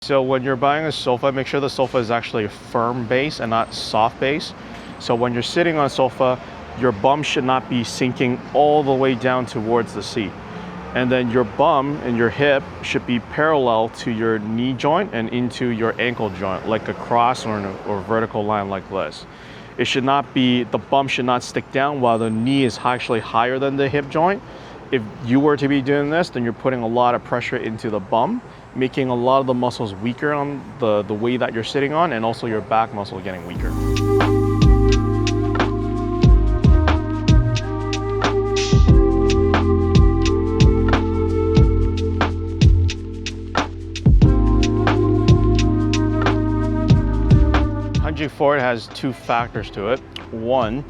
So when you're buying a sofa, make sure the sofa is actually a firm base and not soft base. So when you're sitting on a sofa, your bum should not be sinking all the way down towards the seat. And then your bum and your hip should be parallel to your knee joint and into your ankle joint, like a cross or a vertical line like this. It should not be, the bum should not stick down while the knee is actually higher than the hip joint. If you were to be doing this, then you're putting a lot of pressure into the bum, making a lot of the muscles weaker on the way that you're sitting on, and also your back muscle getting weaker. Hunching forward has two factors to it. One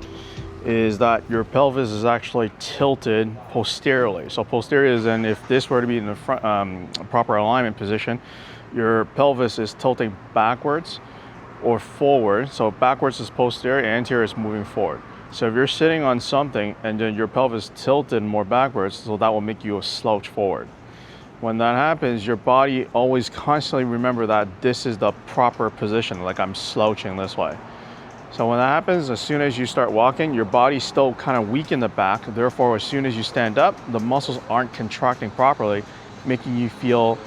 is that your pelvis is actually tilted posteriorly. So posterior is, and if this were to be in the front, proper alignment position, your pelvis is tilting backwards or forward. So backwards is posterior, anterior is moving forward. So if you're sitting on something and then your pelvis tilted more backwards, so that will make you a slouch forward. When that happens, your body always constantly remember that this is the proper position, like I'm slouching this way. So when that happens, as soon as you start walking, your body's still kind of weak in the back. Therefore, as soon as you stand up, the muscles aren't contracting properly, making you feel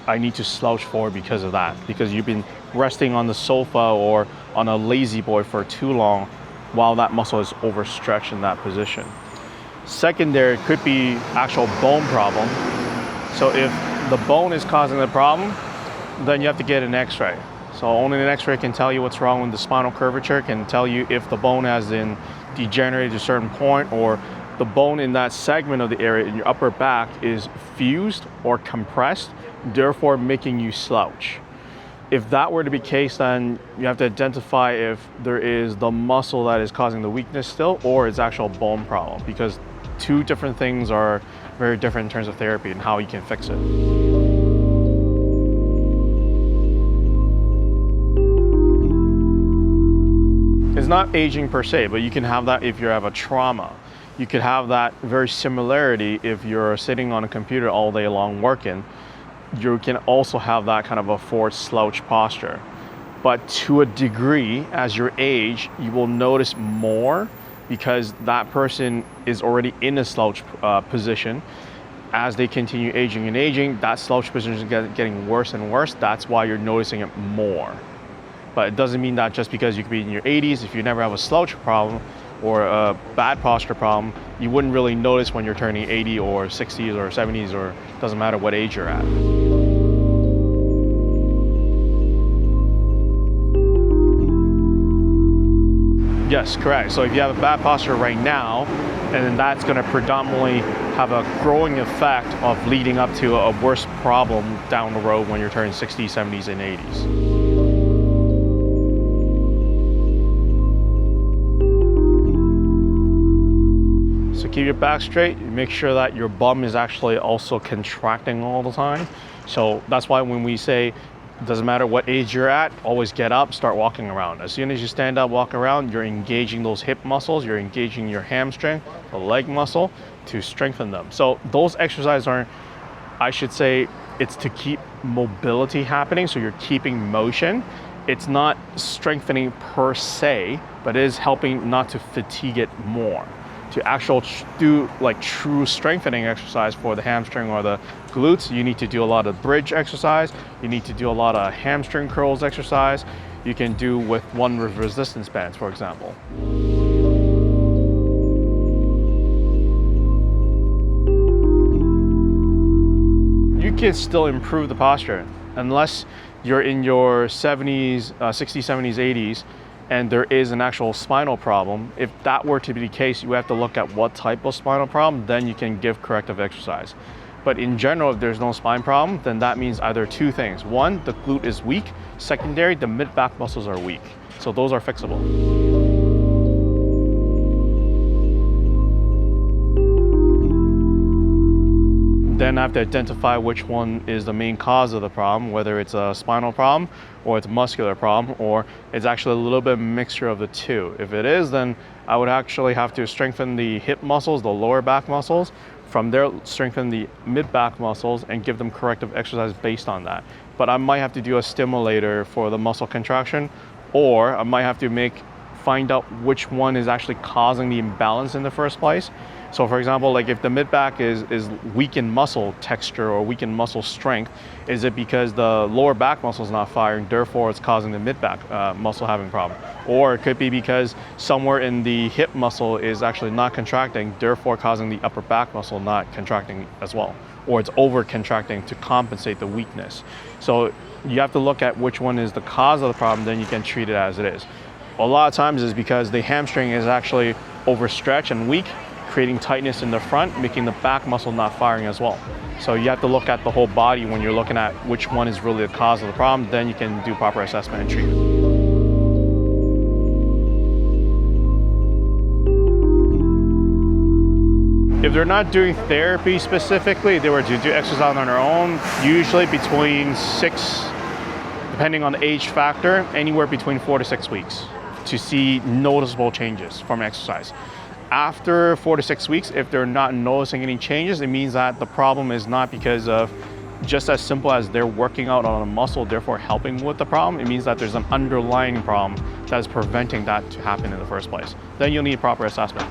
I need to slouch forward because of that. Because you've been resting on the sofa or on a lazy boy for too long while that muscle is overstretched in that position. Secondary could be actual bone problem. So if the bone is causing the problem, then you have to get an x-ray. So only an x-ray can tell you what's wrong with the spinal curvature, can tell you if the bone has been degenerated to a certain point, or the bone in that segment of the area in your upper back is fused or compressed, therefore making you slouch. If that were to be the case, then you have to identify if there is the muscle that is causing the weakness still, or it's actual bone problem, because two different things are very different in terms of therapy and how you can fix it. It's not aging per se, but you can have that if you have a trauma. You could have that very similarity if you're sitting on a computer all day long working. You can also have that kind of a forward slouch posture. But to a degree, as you age, you will notice more because that person is already in a slouch position. As they continue aging and aging, that slouch position is getting worse and worse. That's why you're noticing it more. But it doesn't mean that just because you could be in your 80s, if you never have a slouch problem or a bad posture problem, you wouldn't really notice when you're turning 80 or 60s or 70s, or doesn't matter what age you're at. Yes, correct. So if you have a bad posture right now, and then that's going to predominantly have a growing effect of leading up to a worse problem down the road when you're turning 60s, 70s, and 80s. So keep your back straight. Make sure that your bum is actually also contracting all the time. So that's why when we say it doesn't matter what age you're at, always get up, start walking around. As soon as you stand up, walk around, you're engaging those hip muscles, you're engaging your hamstring, the leg muscle to strengthen them. So those exercises aren't, I should say, it's to keep mobility happening. So you're keeping motion. It's not strengthening per se, but it is helping not to fatigue it more. To actually do like true strengthening exercise for the hamstring or the glutes, you need to do a lot of bridge exercise. You need to do a lot of hamstring curls exercise. You can do with one with resistance bands, for example. You can still improve the posture unless you're in your 70s, 60s, 70s, 80s, and there is an actual spinal problem. If that were to be the case, you have to look at what type of spinal problem, then you can give corrective exercise. But in general, if there's no spine problem, then that means either two things. One, the glute is weak. Secondary, the mid-back muscles are weak. So those are fixable. Then I have to identify which one is the main cause of the problem, whether it's a spinal problem or it's a muscular problem, or it's actually a little bit of a mixture of the two. If it is, then I would actually have to strengthen the hip muscles, the lower back muscles, From there, strengthen the mid-back muscles and give them corrective exercise based on that. But I might have to do a stimulator for the muscle contraction, or I might have to find out which one is actually causing the imbalance in the first place. So for example, like if the mid-back is weak in muscle texture or weak in muscle strength, is it because the lower back muscle is not firing, therefore it's causing the mid-back muscle having a problem? Or it could be because somewhere in the hip muscle is actually not contracting, therefore causing the upper back muscle not contracting as well. Or it's over contracting to compensate the weakness. So you have to look at which one is the cause of the problem, then you can treat it as it is. A lot of times is because the hamstring is actually overstretched and weak, creating tightness in the front, making the back muscle not firing as well. So you have to look at the whole body when you're looking at which one is really the cause of the problem, then you can do proper assessment and treatment. If they're not doing therapy specifically, they were to do exercise on their own, usually between 6, depending on the age factor, anywhere between 4 to 6 weeks to see noticeable changes from exercise. After 4 to 6 weeks, if they're not noticing any changes, it means that the problem is not because of just as simple as they're working out on a muscle, therefore helping with the problem. It means that there's an underlying problem that is preventing that to happen in the first place. Then you'll need proper assessment.